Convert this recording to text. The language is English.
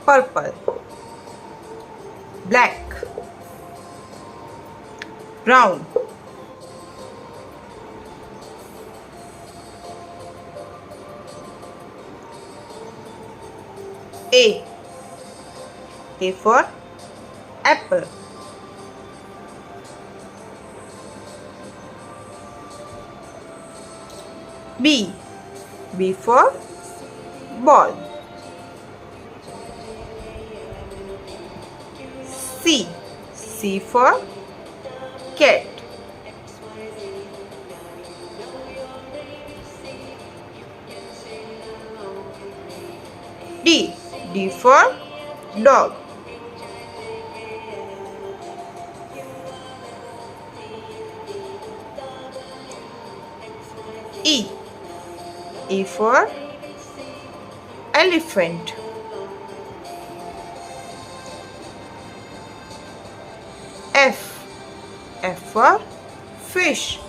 purple, black, brown, A for apple, B for ball, C for cat, D for dog, E for elephant, F for fish,